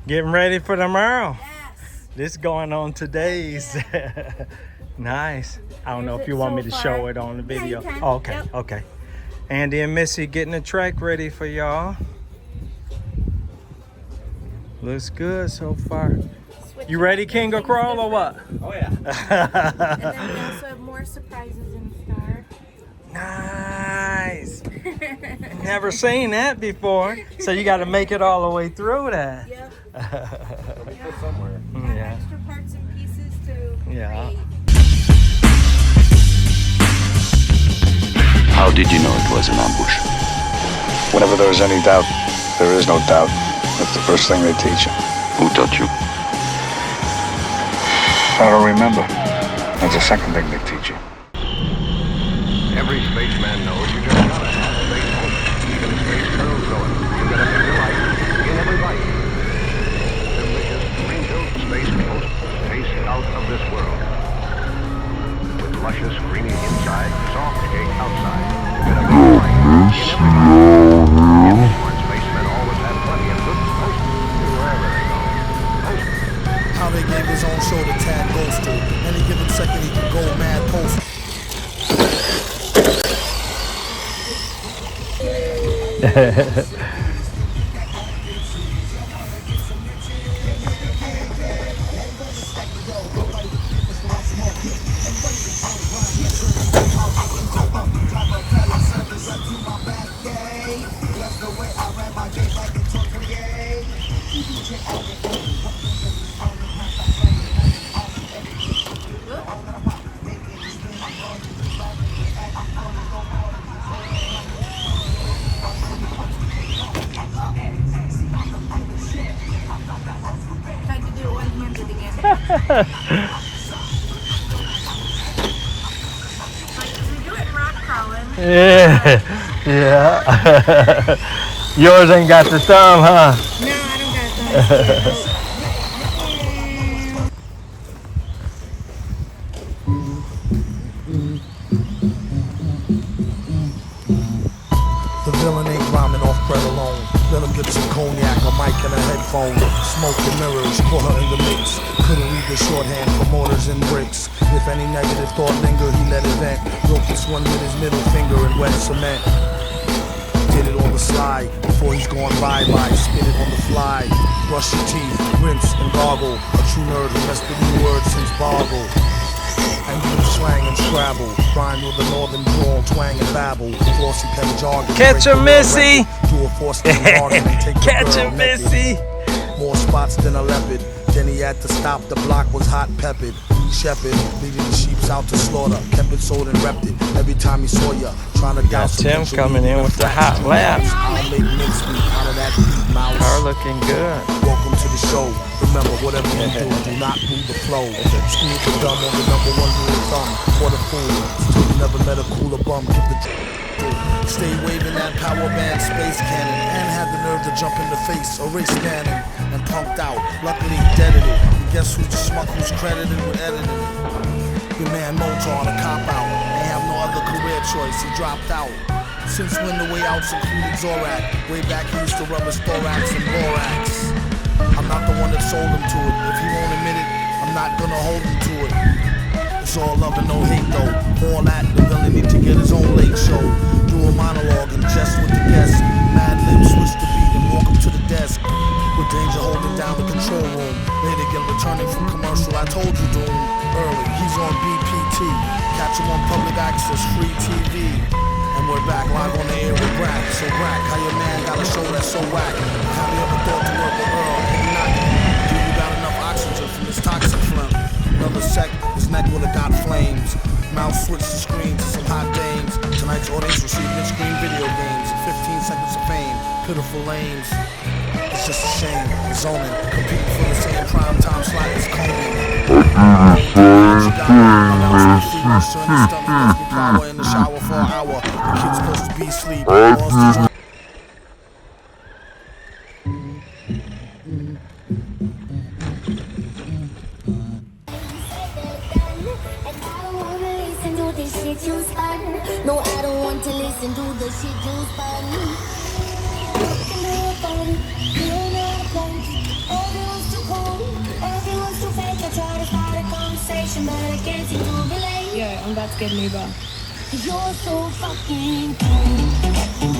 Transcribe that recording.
Getting ready for tomorrow. Yes. This going on today's. Nice. I don't know if you want me to show it on the video. Yeah, you can. Oh, okay, Yep. okay. Andy and Missy getting the track ready for y'all. Looks good so far. You ready, King of Crawl, or what? Oh yeah. And then we also have more surprises in store. Nice. Never seen that before. So you got to make it all the way through that. Yep. Somewhere. Have Yeah. extra parts and pieces to Yeah. create. How did you know it was an ambush? Whenever there is any doubt, there is no doubt. That's the first thing they teach you. Who taught you? I don't remember. That's the second thing they teach you. Every spaceman knows you just gotta have space hope. Even space colonels know it. You gotta have your life in every bite. Delicious, green-filled space post taste out of this world. With luscious, creamy inside, soft cake outside. You gotta have your life in every bite. Smart spacemen always have plenty of good toast wherever they go. Toast. How they gave his own show to Tad Ghost to. Any given second he could go mad post. Tried to do it one-handed again. Like, we do it in rock crawling. Yeah. Yeah. Yours ain't got the thumb, huh? No, I don't got that. The villain ain't rhyming off bread alone. Let him get some cognac, a mic and a headphone. Smoke and mirrors, caught her in the mix. Couldn't read the shorthand for mortars and bricks. If any negative thought lingered, he let it vent. Broke this one with his middle finger in wet cement. Did it on the slide, before he's gone bye-bye. Spin it on the fly. Brush your teeth, rinse and gargle. A true nerd who messed with new words since Boggle. And use slang and scrabble. Rhyme with a northern drawl, twang and babble. Flossy pen jargon. Catch break him, the Missy. record. Do a force and bargain and take the Catch girl him, naked. Missy. More spots than a leopard. Then he had to stop, the block was hot peppered. Shepherd, leading the sheeps out to slaughter. Kept it sold and repped it every time he saw ya. Trying to Got douse Tim coming in with the hot laps. I'll make mincemeat out of that beat mouse. Car looking good. Welcome to the show. Remember, whatever you do not move the flow. Screw the dumb on the number one rule of thumb. What a fool. Still you never met a cooler bum. Give the stay waving that power band space cannon. And had the nerve to jump in the face. Erase Bannon and pumped out. Luckily he deaded it. And guess who's the schmuck who's credited with editing it? Your man Motar, a cop out. Ain't have no other career choice. He dropped out. Since when the way outs included Zorak. Way back he used to rub his thorax and borax. I'm not the one that sold him to it. If he won't admit it, I'm not gonna hold him to it. It's all love and no hate though. All that, the villain need to get his own late show. Do a monologue and jest with the guests. Mad lips, switch the beat and walk up to the desk. With danger holding down the control room. Later again returning from commercial, I told you Doom. Early, he's on BPT. Catch him on public access, free TV. And we're back live on the air with Brack. So Brack, how your man got a show that's so whack? Have you ever thought to work with Earl? Maybe not. Do you got enough oxygen from this toxic phlegm? Another sec, his neck would've got flames. Mouse switched the screen to some hot dames. Tonight's audience received mid-screen video games. 15 seconds of fame, pitiful lanes. It's just a shame, zoning, competing for the same prime time slot as Conan. Power in the shower for an hour. The kid's supposed to be asleep. No, I don't want to listen to the shit you spun. but I can't seem to relate. Yo, I'm about to get an Uber. You're so fucking cool.